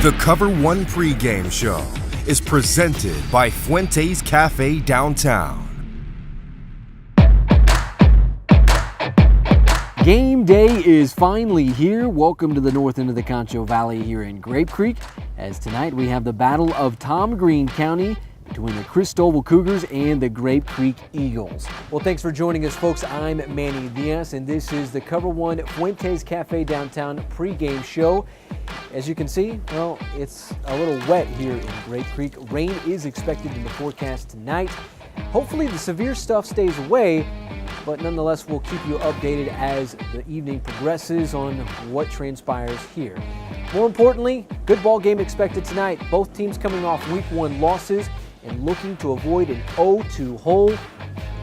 The Cover One pregame show is presented by Fuentes Cafe Downtown. Game day is finally here. Welcome to the north end of the Concho Valley here in Grape Creek, as tonight we have the Battle of Tom Green County between the Christoval Cougars and the Grape Creek Eagles. Well, thanks for joining us, folks. I'm Manny Diaz, and this is the Cover One Fuentes Cafe Downtown pregame show. As you can see, well, it's a little wet here in Grape Creek. Rain is expected in the forecast tonight. Hopefully the severe stuff stays away, but nonetheless, we'll keep you updated as the evening progresses on what transpires here. More importantly, good ball game expected tonight. Both teams coming off week one losses and looking to avoid an 0-2 hole.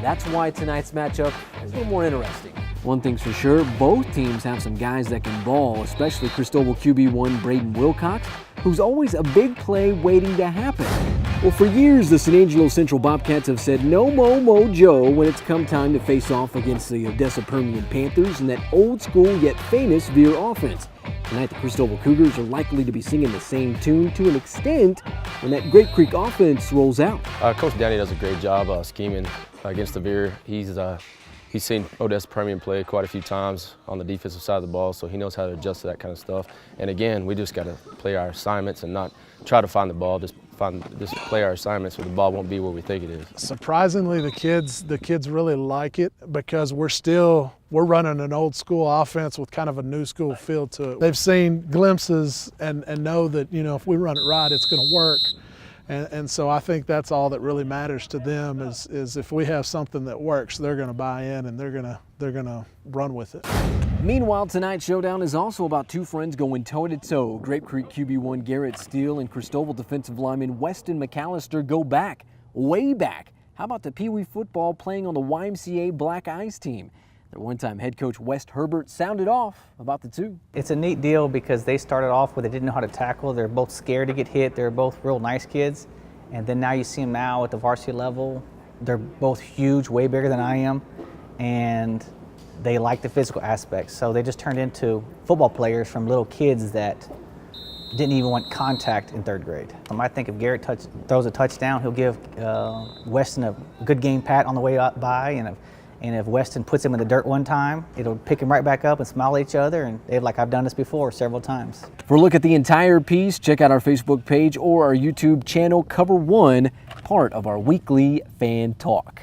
That's why tonight's matchup is a little more interesting. One thing's for sure, both teams have some guys that can ball, especially Christoval QB1 Braden Wilcox, who's always a big play waiting to happen. Well, for years, the San Angelo Central Bobcats have said no mojo when it's come time to face off against the Odessa Permian Panthers and that old school yet famous Veer offense. Tonight, the Christoval Cougars are likely to be singing the same tune to an extent when that Grape Creek offense rolls out. Coach Danny does a great job scheming against the Veer. He's seen Odessa Permian play quite a few times on the defensive side of the ball, so he knows how to adjust to that kind of stuff. And again, we just got to play our assignments and not try to find the ball, just play our assignments so the ball won't be where we think it is. Surprisingly, the kids really like it because we're running an old school offense with kind of a new school feel to it. They've seen glimpses and know that, you know, if we run it right, it's going to work. And so I think that's all that really matters to them is if we have something that works, they're going to buy in and they're going to run with it. Meanwhile, tonight's showdown is also about two friends going toe-to-toe. Grape Creek QB1 Garrett Steele and Christoval defensive lineman Weston McAllister go back, way back. How about the Pee Wee football playing on the YMCA Black Eyes team? Their one-time head coach West Herbert sounded off about the two. It's a neat deal because they started off where they didn't know how to tackle. They're both scared to get hit. They're both real nice kids. And then now you see them now at the varsity level. They're both huge, way bigger than I am. And they like the physical aspects. So they just turned into football players from little kids that didn't even want contact in third grade. I think if Garrett throws a touchdown, he'll give Weston a good game pat on the way up by. And if Weston puts him in the dirt one time, it'll pick him right back up and smile at each other. And they're like, I've done this before several times. For a look at the entire piece, check out our Facebook page or our YouTube channel, Cover One, part of our weekly fan talk.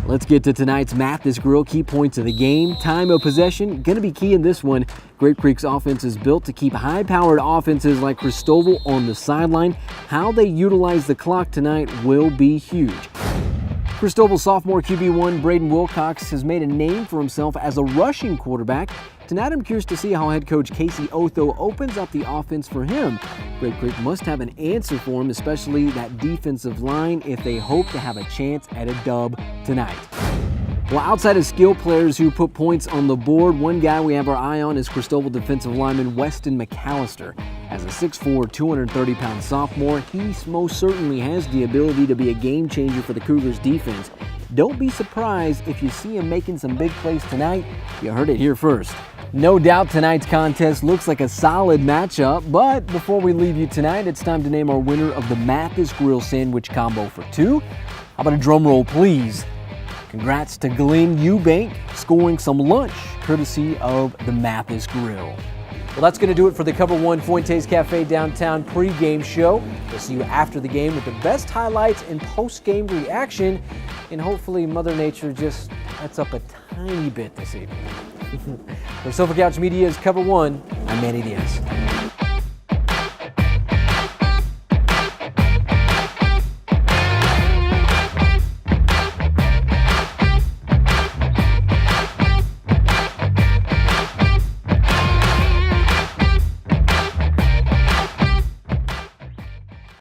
Let's get to tonight's Mathis Grill key points of the game. Time of possession, going to be key in this one. Grape Creek's offense is built to keep high-powered offenses like Christoval on the sideline. How they utilize the clock tonight will be huge. Christoval sophomore QB1 Braden Wilcox has made a name for himself as a rushing quarterback. Tonight I'm curious to see how head coach Casey Otho opens up the offense for him. Grape Creek must have an answer for him, especially that defensive line, if they hope to have a chance at a dub tonight. Well, outside of skill players who put points on the board, one guy we have our eye on is Christoval defensive lineman Weston McAllister. As a 6'4", 230-pound sophomore, he most certainly has the ability to be a game changer for the Cougars defense. Don't be surprised if you see him making some big plays tonight. You heard it here first. No doubt tonight's contest looks like a solid matchup, but before we leave you tonight, it's time to name our winner of the Mathis Grill Sandwich Combo for two. How about a drum roll, please? Congrats to Glenn Eubank scoring some lunch courtesy of the Mathis Grill. Well, that's going to do it for the Cover One Fuentes Cafe Downtown pregame show. We'll see you after the game with the best highlights and post-game reaction. And hopefully Mother Nature just lets up a tiny bit this evening. For Sofa Couch Media's Cover One, I'm Manny Diaz.